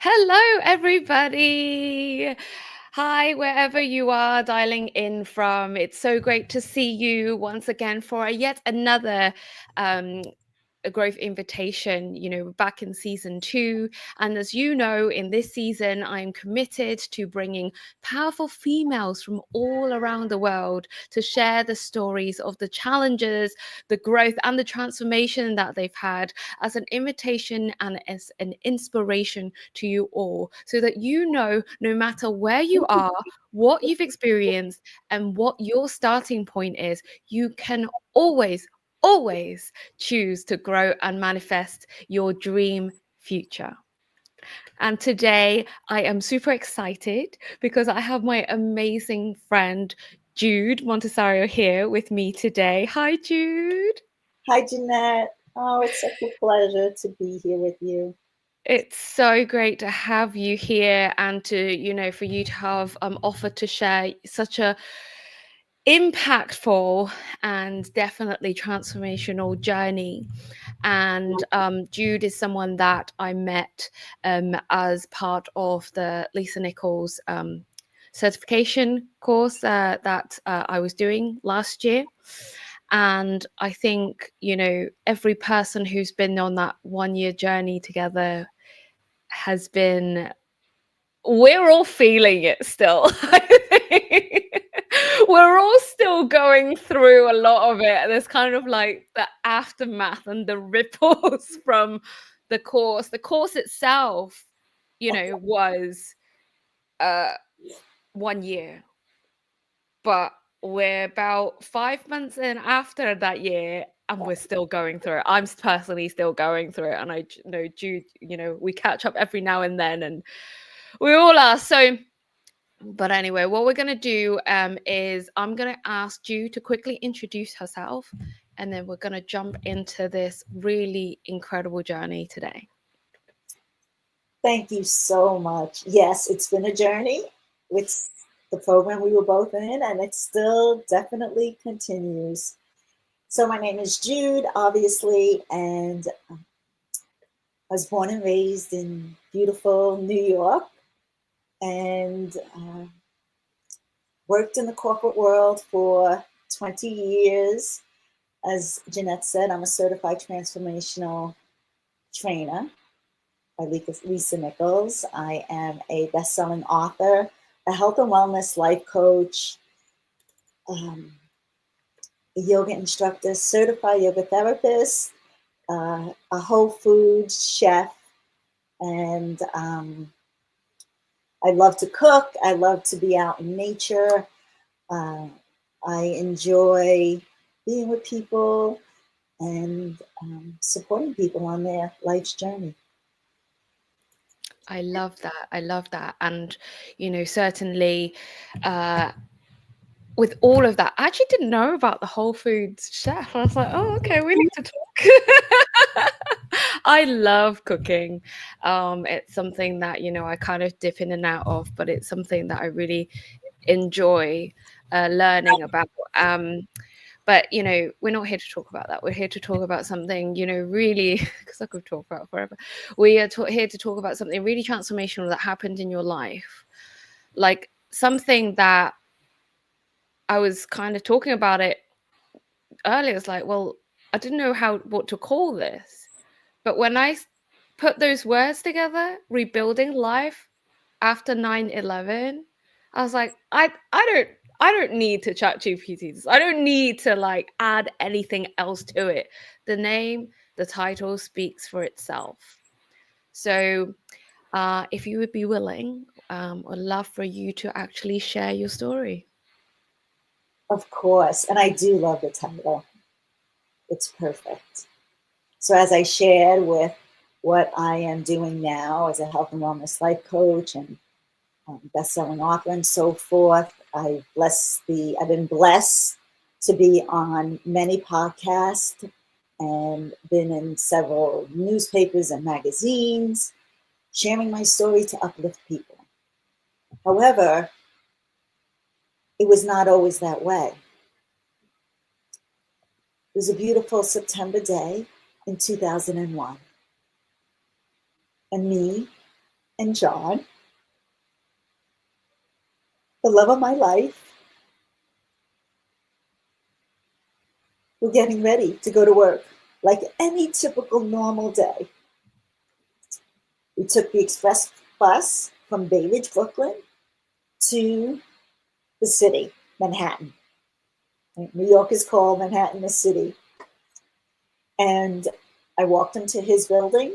Hello, everybody. Hi, wherever you are dialing in from. It's so great to see you once again for yet another um, a growth invitation. We're back in season 2. And as you know, in this season, I'm committed to bringing powerful females from all around the world to share the stories of the challenges, the growth, and the transformation that they've had as an invitation and as an inspiration to you all, so that no matter where you are, what you've experienced, and what your starting point is, you can always choose to grow and manifest your dream future. And today I am super excited because I have my amazing friend Jude Monteserrato here with me today. Hi, Jude. Hi, Janette. Oh, it's such a pleasure to be here with you. It's so great to have you here and for you to have offered to share such a impactful and definitely transformational journey. And Jude is someone that I met as part of the Lisa Nichols certification course that I was doing last year. And I think, every person who's been on that 1 year journey together has been, we're all feeling it still. I think we're all still going through a lot of it. There's kind of like the aftermath and the ripples from the course. The course itself, was uh 1 year, but we're about 5 months in after that year, and we're still going through it. I'm personally still going through it, and I know Jude, we catch up every now and then, and we all are. So, but anyway, what we're going to do is I'm going to ask Jude to quickly introduce herself, and then we're going to jump into this really incredible journey today. Thank you so much. Yes, it's been a journey with the program we were both in, and it still definitely continues. So, my name is Jude, obviously, and I was born and raised in beautiful New York and worked in the corporate world for 20 years. As Janette said, I'm a certified transformational trainer by Lisa Nichols. I am a best-selling author, a health and wellness life coach, a yoga instructor, certified yoga therapist, a whole food chef, and I love to cook. I love to be out in nature. Uh, I enjoy being with people and supporting people on their life's journey. I love that. I love that. And, certainly with all of that, I actually didn't know about the Whole Foods chef. I was like, oh, okay, we need to talk. I love cooking. It's something that, I kind of dip in and out of, but it's something that I really enjoy learning about. But, we're not here to talk about that. We're here to talk about something, really, because I could talk about forever. We are here to talk about something really transformational that happened in your life. Like something that I was kind of talking about it earlier. It's like, well, I didn't know what to call this. But when I put those words together, rebuilding life after 9/11, I was like, I don't need to chat GPT this. I don't need to like add anything else to it. The name, the title speaks for itself. So if you would be willing, I'd love for you to actually share your story. Of course, and I do love the title. It's perfect. So, as I shared with what I am doing now as a health and wellness life coach and best-selling author and so forth, I've been blessed to be on many podcasts and been in several newspapers and magazines, sharing my story to uplift people. However, it was not always that way. It was a beautiful September day in 2001. And me and John, the love of my life, were getting ready to go to work like any typical normal day. We took the express bus from Bay Ridge, Brooklyn to the city, Manhattan. New York is called Manhattan, the city. And I walked him to his building,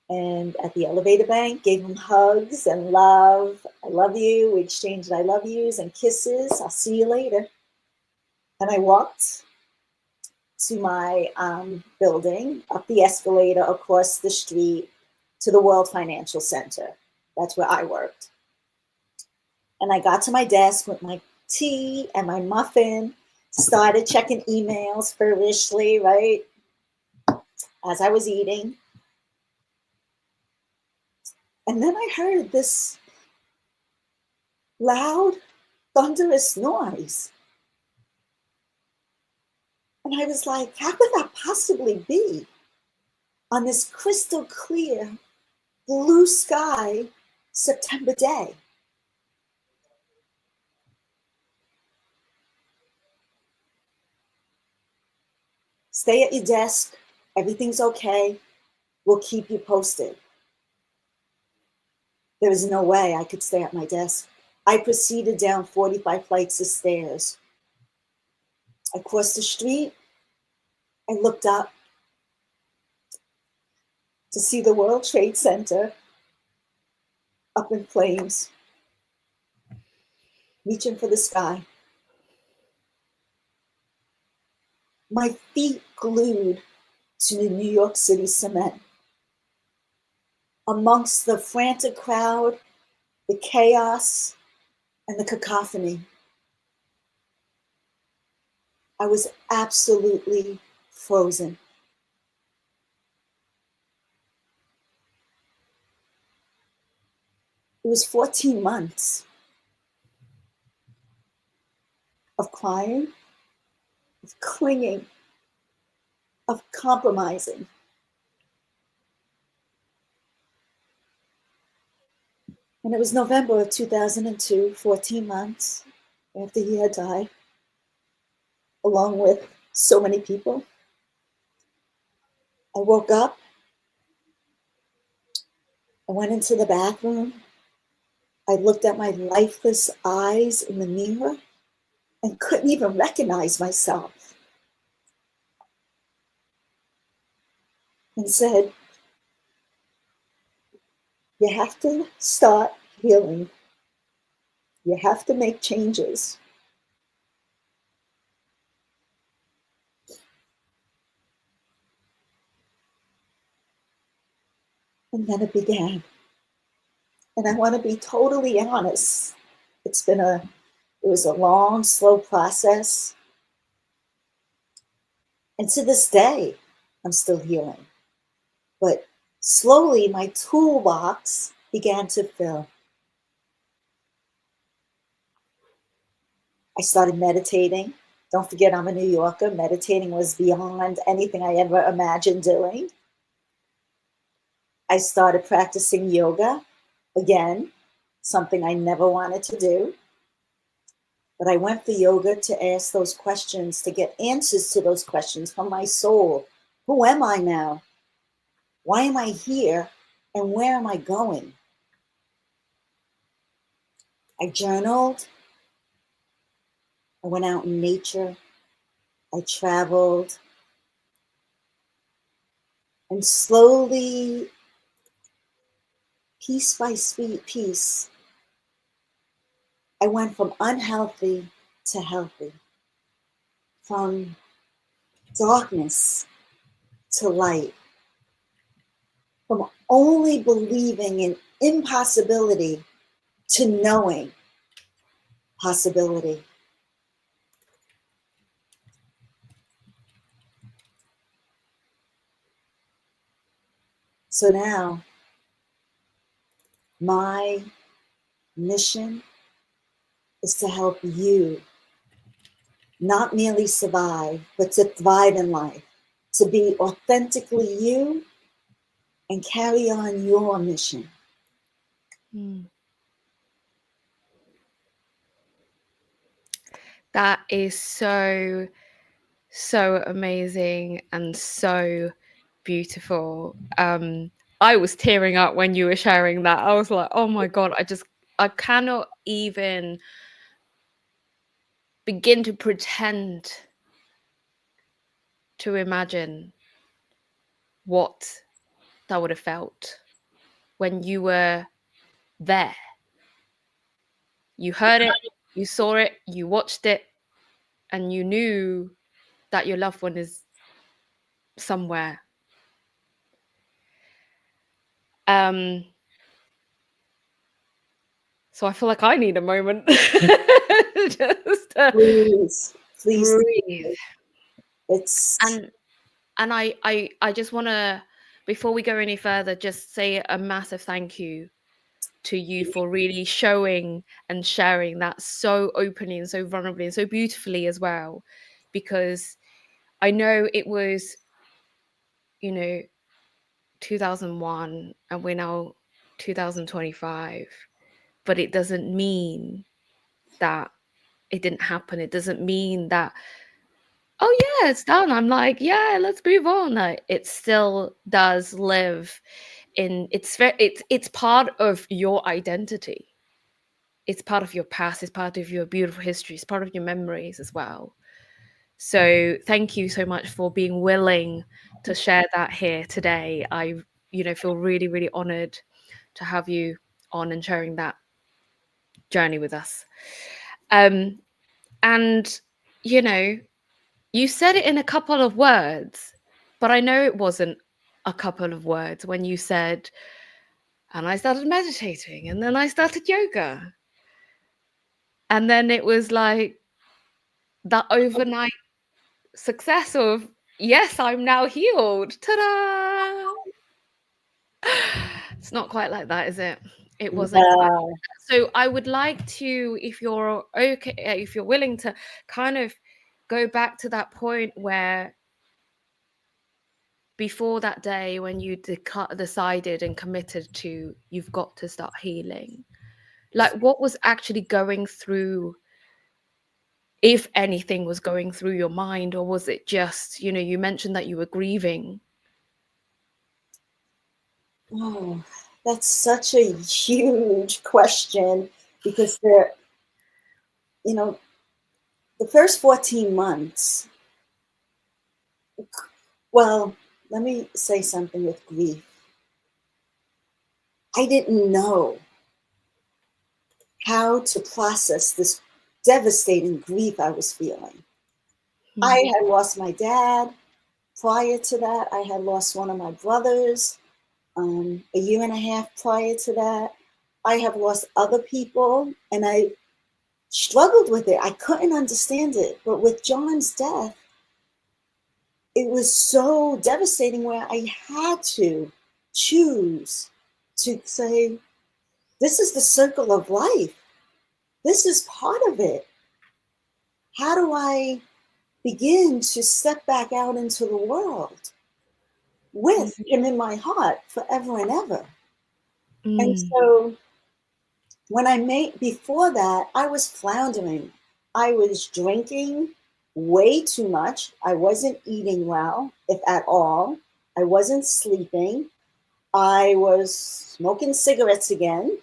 and at the elevator bank, gave him hugs and love. I love you. We exchanged I love yous and kisses. I'll see you later. And I walked to my building, up the escalator, across the street to the World Financial Center. That's where I worked. And I got to my desk with my tea and my muffin, started checking emails feverishly, right, as I was eating. And then I heard this loud, thunderous noise. And I was like, how could that possibly be on this crystal clear, blue sky September day? Stay at your desk. Everything's okay. We'll keep you posted. There was no way I could stay at my desk. I proceeded down 45 flights of stairs. I crossed the street. I looked up to see the World Trade Center up in flames, reaching for the sky. My feet glued to the New York City cement. Amongst the frantic crowd, the chaos, and the cacophony, I was absolutely frozen. It was 14 months of crying, of clinging, of compromising. And it was November of 2002, 14 months after he had died, along with so many people. I woke up, I went into the bathroom, I looked at my lifeless eyes in the mirror and couldn't even recognize myself, and said, you have to start healing. You have to make changes. And then it began. And I want to be totally honest. It was a long, slow process. And to this day, I'm still healing. But slowly, my toolbox began to fill. I started meditating. Don't forget, I'm a New Yorker. Meditating was beyond anything I ever imagined doing. I started practicing yoga. Again, something I never wanted to do. But I went for yoga to ask those questions, to get answers to those questions from my soul. Who am I now? Why am I here? And where am I going? I journaled. I went out in nature. I traveled. And slowly, piece by piece, I went from unhealthy to healthy, from darkness to light, from only believing in impossibility to knowing possibility. So now, my mission is to help you not merely survive, but to thrive in life, to be authentically you and carry on your mission. That is so, so amazing and so beautiful. I was tearing up when you were sharing that. I was like, oh my God, I cannot even begin to pretend to imagine what that would have felt when you were there. You heard it, you saw it, you watched it, and you knew that your loved one is somewhere. So I feel like I need a moment just to Please breathe. It's And I just want to, before we go any further, just say a massive thank you to you for really showing and sharing that so openly and so vulnerably and so beautifully as well, because I know it was, 2001 and we're now 2025, but it doesn't mean that it didn't happen. It doesn't mean that, oh yeah, it's done. I'm like, yeah, let's move on. Like, it still does live in, it's part of your identity. It's part of your past. It's part of your beautiful history. It's part of your memories as well. So thank you so much for being willing to share that here today. I, feel really, really honored to have you on and sharing that journey with us. And, you said it in a couple of words, but I know it wasn't a couple of words when you said, and I started meditating, and then I started yoga. And then it was like that overnight success of, yes, I'm now healed. Ta-da! It's not quite like that, is it? It wasn't quite. So I would like to, if you're okay, if you're willing to kind of go back to that point where before that day when you decided and committed to, you've got to start healing, like what was actually going through, if anything was going through your mind, or was it just, you mentioned that you were grieving? Oh, that's such a huge question, because the first 14 months, well, let me say something with grief. I didn't know how to process this devastating grief I was feeling. I had lost my dad. Prior to that, I had lost one of my brothers. A year and a half prior to that, I have lost other people, and I struggled with it. I couldn't understand it. But with John's death, it was so devastating where I had to choose to say, this is the circle of life. This is part of it. How do I begin to step back out into the world with him in my heart forever and ever? And so when before that, I was floundering. I was drinking way too much. I wasn't eating well, if at all. I wasn't sleeping. I was smoking cigarettes again,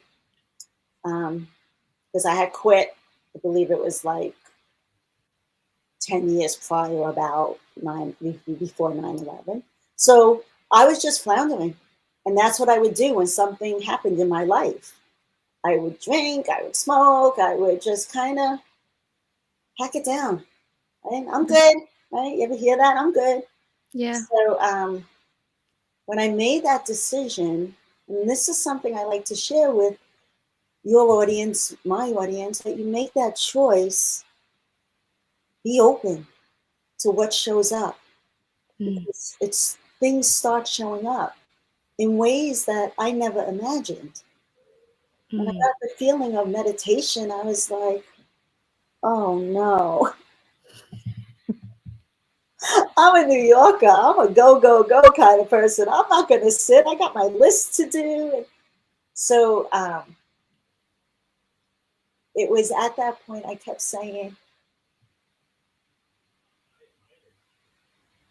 because I had quit. I believe it was like 10 years prior, before 9/11. So I was just floundering. And that's what I would do when something happened in my life. I would drink, I would smoke, I would just kind of pack it down. Right? I'm good. Right? You ever hear that? I'm good. Yeah. So when I made that decision, and this is something I like to share with your audience, my audience, that you make that choice, be open to what shows up. Because things start showing up in ways that I never imagined. When I got the feeling of meditation, I was like, oh no. I'm a New Yorker. I'm a go, go, go kind of person. I'm not going to sit. I got my list to do. So it was at that point I kept saying,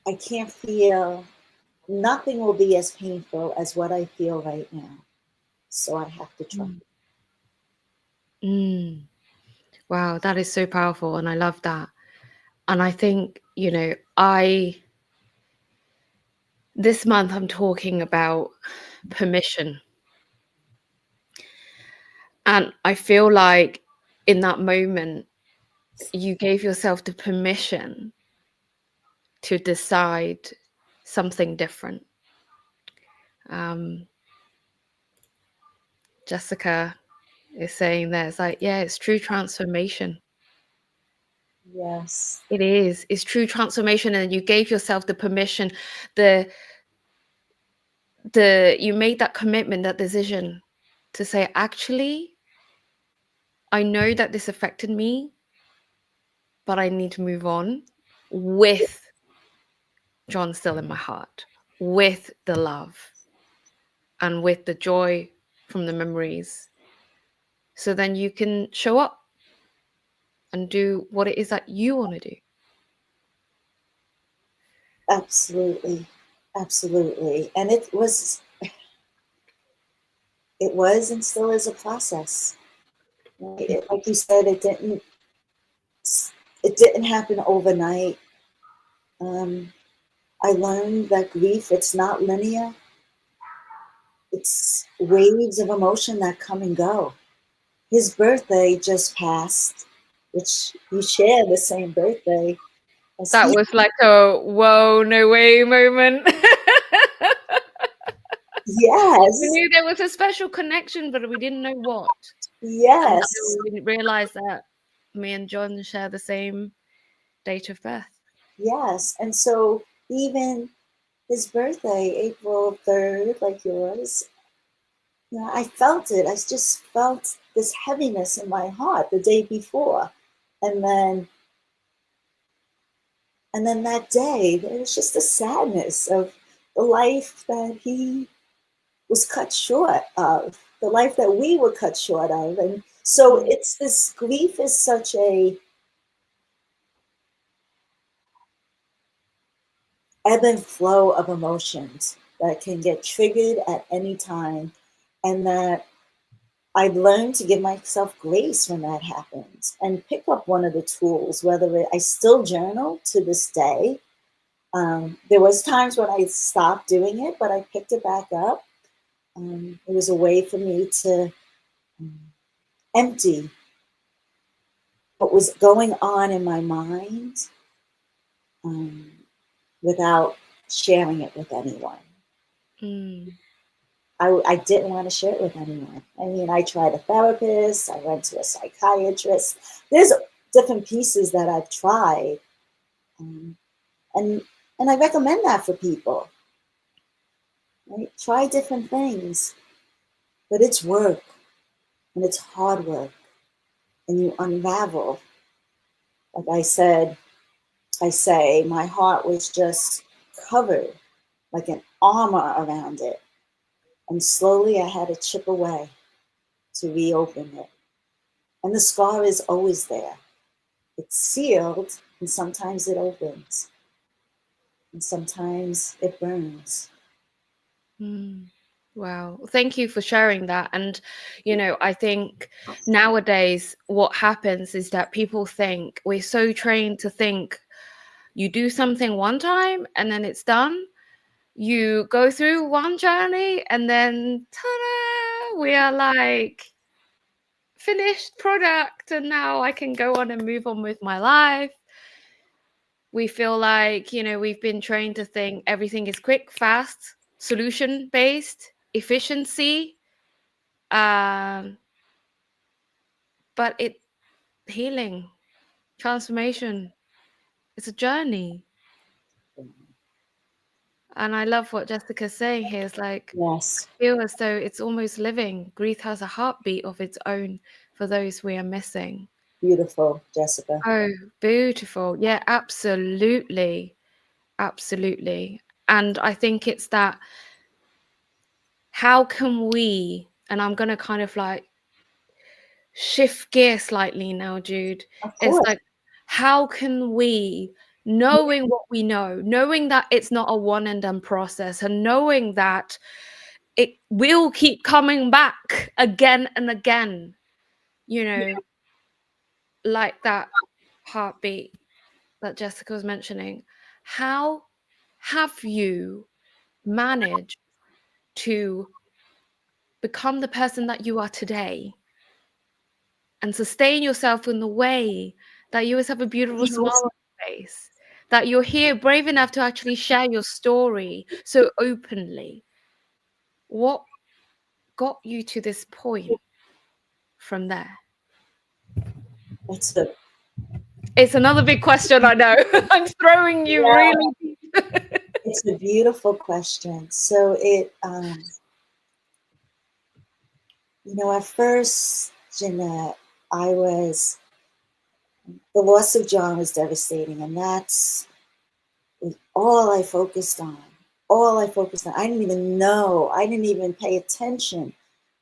I can't feel, nothing will be as painful as what I feel right now. So I have to try. Wow, that is so powerful. And I love that. And I think, this month I'm talking about permission. And I feel like in that moment, you gave yourself the permission to decide something different. Jessica is saying there, it's like, yeah, it's true transformation. Yes. It is. It's true transformation. And you gave yourself the permission, you made that commitment, that decision to say, actually, I know that this affected me, but I need to move on with John still in my heart, with the love and with the joy from the memories. So then you can show up and do what it is that you want to do. Absolutely. Absolutely. And it was and still is a process. Like you said, it didn't happen overnight. I learned that grief, it's not linear. It's waves of emotion that come and go. His birthday just passed, which you share the same birthday as That he. was like a whoa, no way moment. We Yes. knew there was a special connection, but we didn't know what. Yes. Until we realized that me and John share the same date of birth. Yes. And so even his birthday, April 3rd, like yours, I felt it. I just felt this heaviness in my heart the day before. And then that day, there was just a sadness of the life that he was cut short of, the life that we were cut short of. And so it's this grief is such a ebb and flow of emotions that can get triggered at any time, and that I've learned to give myself grace when that happens and pick up one of the tools, I still journal to this day. There was times when I stopped doing it, but I picked it back up. It was a way for me to empty what was going on in my mind without sharing it with anyone. I didn't want to share it with anyone. I mean, I tried a therapist, I went to a psychiatrist. There's different pieces that I've tried. And I recommend that for people. Right? Try different things, but it's work, and it's hard work, and you unravel. Like I say, my heart was just covered like an armor around it. And slowly I had to chip away to reopen it. And the scar is always there. It's sealed, and sometimes it opens, and sometimes it burns. Wow. Thank you for sharing that. And, I think nowadays what happens is that people think, we're so trained to think you do something one time and then it's done. You go through one journey and then ta-da, we are like finished product, and now I can go on and move on with my life. We feel like, we've been trained to think everything is quick, fast, solution based, efficiency. But healing, transformation, it's a journey. And I love what Jessica's saying here. It's like, Yes. I feel as though it's almost living. Grief has a heartbeat of its own for those we are missing. Beautiful, Jessica. Oh, beautiful. Yeah, absolutely. Absolutely. And I think it's that, how can we, and I'm going to kind of like shift gear slightly now, Jude. Of It's course. like, how can we, knowing what we know, knowing that it's not a one and done process, and knowing that it will keep coming back again and again, you know, like that heartbeat that Jessica was mentioning, how have you managed to become the person that you are today and sustain yourself in the way that you always have a beautiful smile on your face, that you're here brave enough to actually share your story so openly? What got you to this point from there? It's another big question, I know. I'm throwing you really deep. It's a beautiful question. So at first, Janette, the loss of John was devastating, and that's all I focused on. All I focused on. I didn't even know. I didn't even pay attention.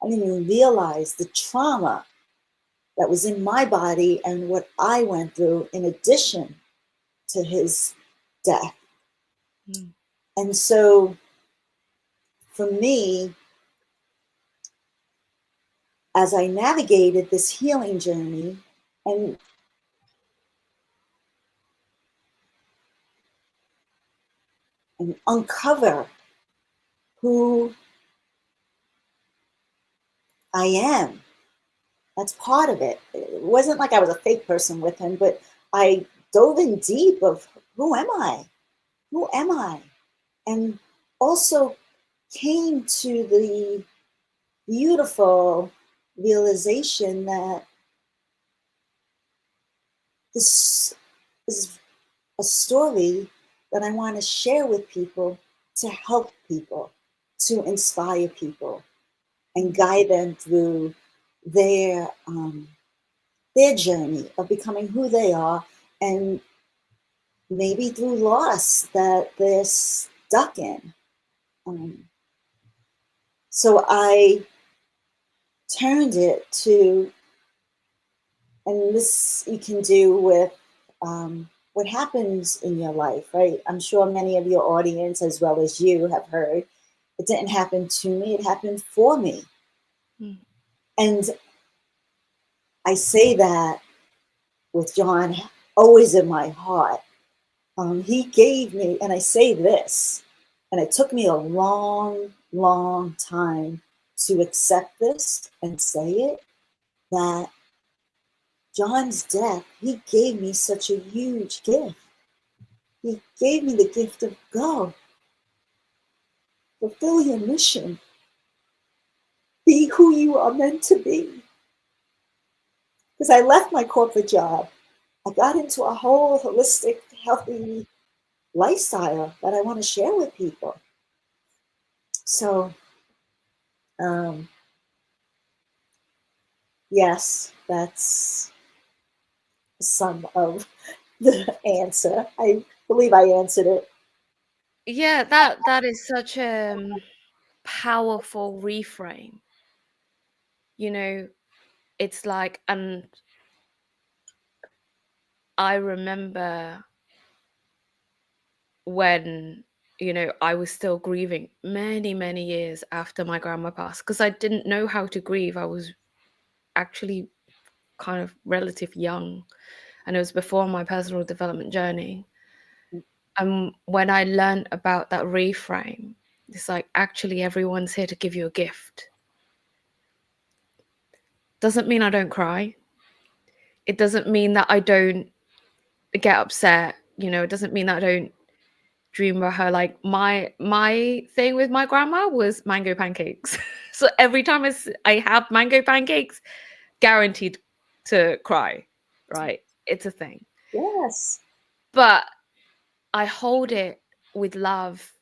I didn't even realize the trauma that was in my body and what I went through in addition to his death. Mm. And so for me, as I navigated this healing journey and uncover who I am, that's part of it. It wasn't like I was a fake person with him, but I dove in deep of who am I? Who am I? And also came to the beautiful realization that this is a story that I want to share with people to help people, to inspire people, and guide them through their journey of becoming who they are, and maybe through loss that they're stuck in. So I turned it to, and this you can do with what happens in your life, right? I'm sure many of your audience, as well as you, have heard, it didn't happen to me, it happened for me. Mm. And I say that with John always in my heart. He gave me, and I say this, and it took me a long, long time to accept this and say it, that John's death, he gave me such a huge gift. He gave me the gift of go, fulfill your mission, be who you are meant to be. Because I left my corporate job, I got into a whole holistic, healthy lifestyle that I want to share with people. So, yes, that's some of the answer. I believe I answered it. Yeah, that is such a powerful reframe. It's like, and I remember when I was still grieving many, many years after my grandma passed, because I didn't know how to grieve. I was actually kind of relative young, and it was before my personal development journey. And when I learned about that reframe, it's like, actually everyone's here to give you a gift. Doesn't mean I don't cry. It doesn't mean that I don't get upset. It doesn't mean that I don't dream about her. Like my thing with my grandma was mango pancakes. So every time I have mango pancakes, guaranteed to cry, right? It's a thing. Yes. But I hold it with love,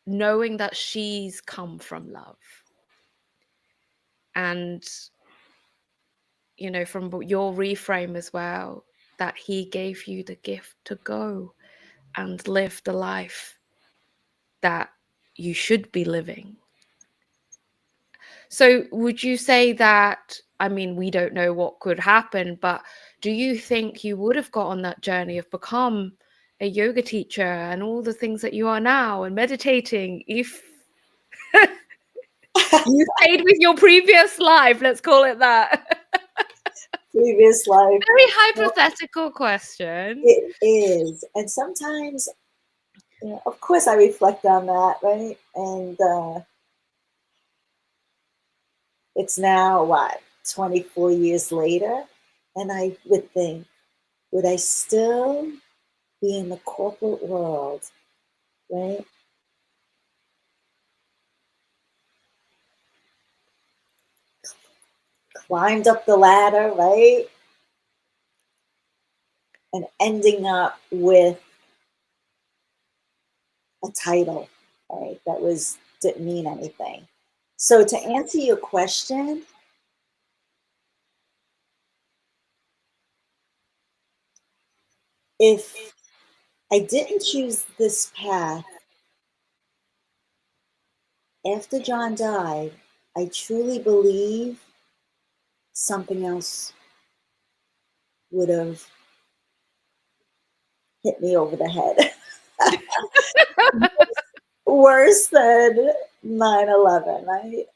knowing that she's come from love. And, from your reframe as well, that he gave you the gift to go and live the life that you should be living. So would you say that I mean, we don't know what could happen, but do you think you would have got on that journey of become a yoga teacher and all the things that you are now and meditating if you stayed with your previous life? Let's call it that. Previous life. Very hypothetical question. It is. And sometimes, of course, I reflect on that, right? And it's now, what, 24 years later? And I would think, would I still be in the corporate world, right? Climbed up the ladder, right? And ending up with a title, right? That didn't mean anything. So to answer your question, if I didn't choose this path after John died, I truly believe something else would have hit me over the head. Worse than 9/11, right?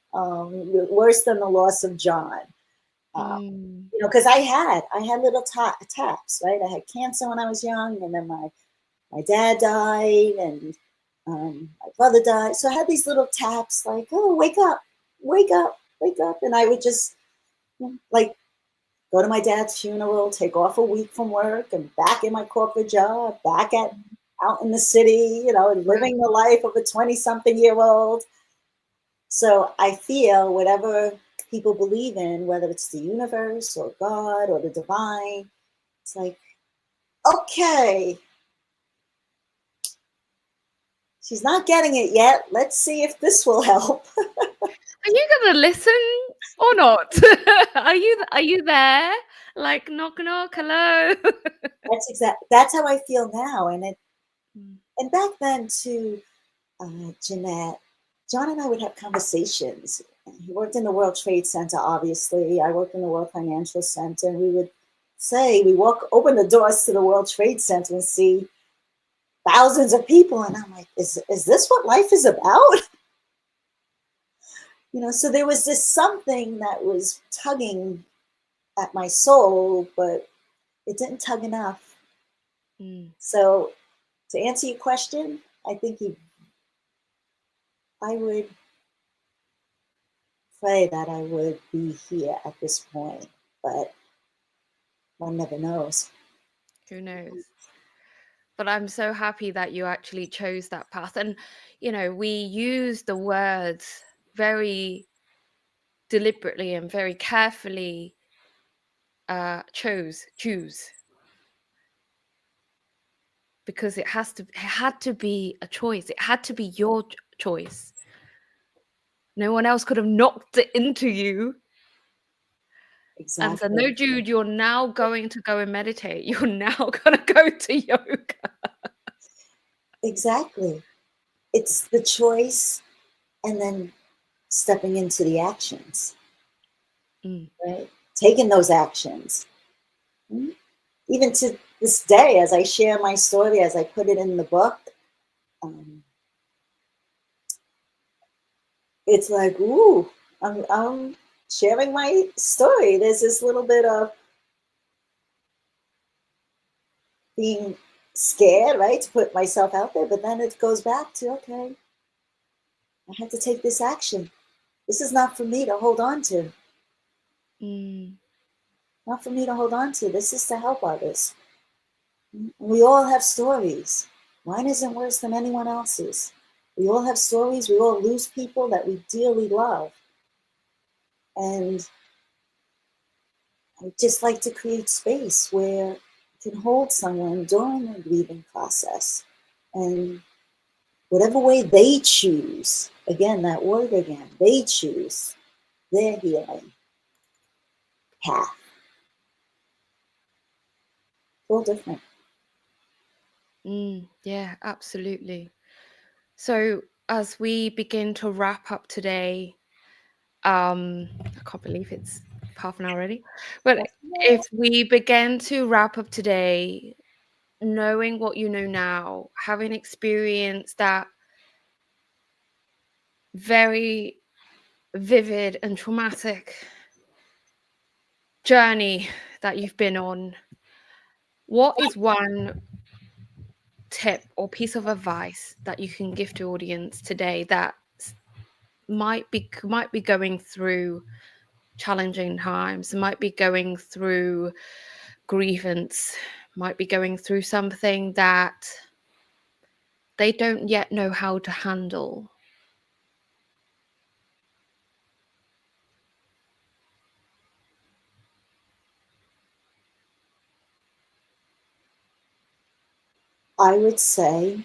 Worse than the loss of John. Because I had little taps, right? I had cancer when I was young, and then my dad died, and my brother died. So I had these little taps, like, oh, wake up, wake up, wake up. And I would just, like, go to my dad's funeral, take off a week from work, and back in my corporate job, out in the city, living the life of a 20-something-year-old. So I feel whatever people believe in, whether it's the universe or God or the divine, it's like, okay, she's not getting it yet. Let's see if this will help. Are you gonna listen or not? Are you there? Like, knock knock, hello. That's how I feel now. And back then too, Janette, John and I would have conversations. He worked in the World Trade Center, obviously. I worked in the World Financial Center. And we would say, open the doors to the World Trade Center and see thousands of people. And I'm like, is this what life is about? So there was this something that was tugging at my soul, but it didn't tug enough. So to answer your question, I think I would pray that I would be here at this point, but one never knows. Who knows? But I'm so happy that you actually chose that path. And, we use the words very deliberately and very carefully, choose, because it had to be a choice. It had to be your choice. No one else could have knocked it into you. Exactly. And so, no, Jude, you're now going to go and meditate. You're now going to go to yoga. Exactly. It's the choice and then stepping into the actions, right? Taking those actions. Even to this day, as I share my story, as I put it in the book, it's like, ooh, I'm sharing my story. There's this little bit of being scared, right, to put myself out there, but then it goes back to, okay, I have to take this action. This is not for me to hold on to. Not for me to hold on to. This is to help others. We all have stories. Mine isn't worse than anyone else's. We all have stories. We all lose people that we dearly love. And I just like to create space where you can hold someone during the grieving process. And whatever way they choose, again, that word again, they choose their healing path. All different. Yeah, absolutely. So as we begin to wrap up today, I can't believe it's half an hour already. But if we begin to wrap up today, knowing what you know now, having experienced that very vivid and traumatic journey that you've been on, what is one tip or piece of advice that you can give to audience today that might be going through challenging times, might be going through grievance, might be going through something that they don't yet know how to handle? I would say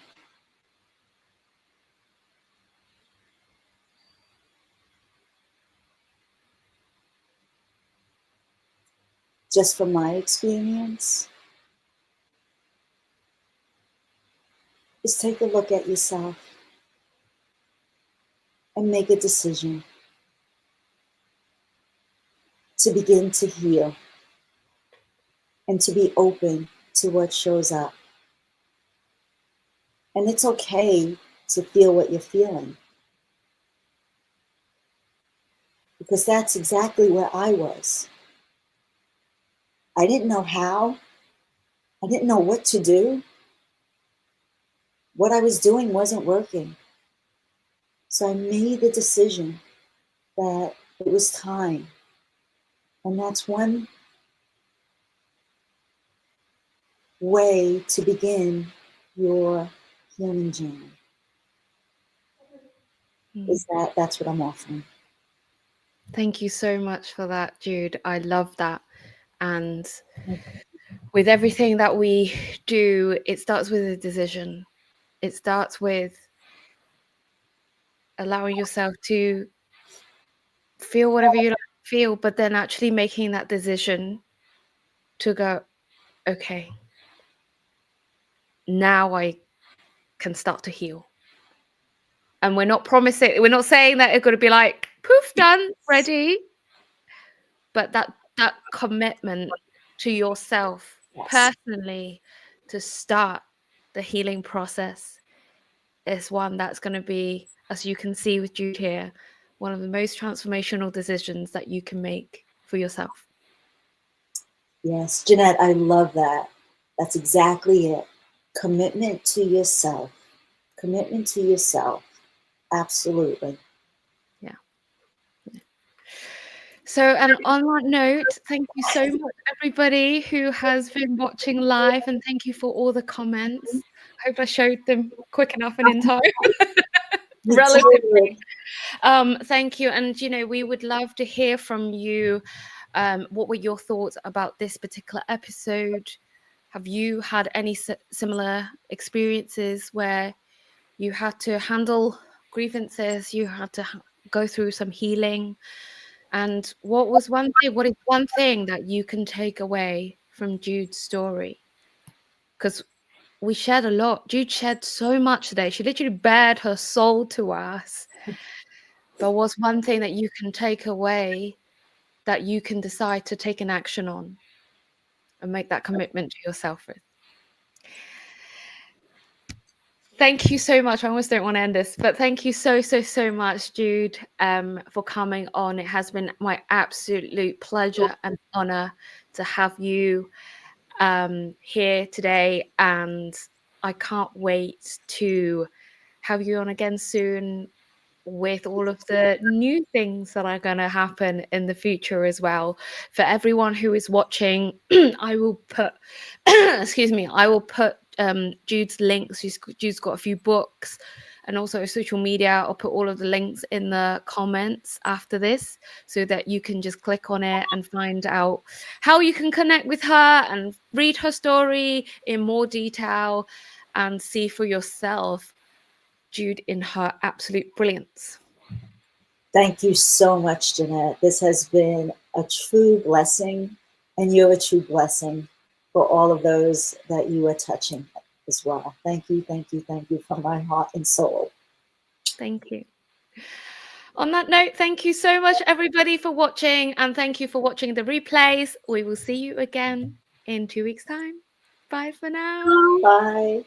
just from my experience, is take a look at yourself and make a decision to begin to heal and to be open to what shows up. And it's okay to feel what you're feeling, because that's exactly where I was. I didn't know how. I didn't know what to do. What I was doing wasn't working. So I made the decision that it was time. And that's one way to begin your healing journey. Is that's what I'm offering. Thank you so much for that, Jude. I love that. And with everything that we do, it starts with a decision. It starts with allowing yourself to feel whatever you like to feel, but then actually making that decision to go, okay, now I can start to heal. And we're not saying that it's going to be like, poof, done, ready. But that commitment to yourself personally to start the healing process is one that's going to be, as you can see with Jude here, one of the most transformational decisions that you can make for yourself. Yes, Janette, I love that. That's exactly it. Commitment to yourself. Commitment to yourself. Absolutely. Yeah. So, and on that note, thank you so much, everybody who has been watching live, and thank you for all the comments. I hope I showed them quick enough and in time. Relatively. Thank you. And, we would love to hear from you. What were your thoughts about this particular episode? Have you had any similar experiences where you had to handle grievances, you had to go through some healing? And what is one thing that you can take away from Jude's story? Because we shared a lot. Jude shared so much today. She literally bared her soul to us. But what's one thing that you can take away that you can decide to take an action on and make that commitment to yourself with? Thank you so much. I almost don't want to end this, but thank you so much, Jude, for coming on. It has been my absolute pleasure and honor to have you here today, and I can't wait to have you on again soon with all of the new things that are going to happen in the future as well. For everyone who is watching, I will put Jude's links. Jude's got a few books and also social media. I'll put all of the links in the comments after this so that you can just click on it and find out how you can connect with her and read her story in more detail and see for yourself Jude in her absolute brilliance. Thank you so much, Janette. This has been a true blessing, and you're a true blessing for all of those that you are touching as well. Thank you from my heart and soul. Thank you. On that note, thank you so much, everybody, for watching. And thank you for watching the replays. We will see you again in 2 weeks' time. Bye for now. Bye.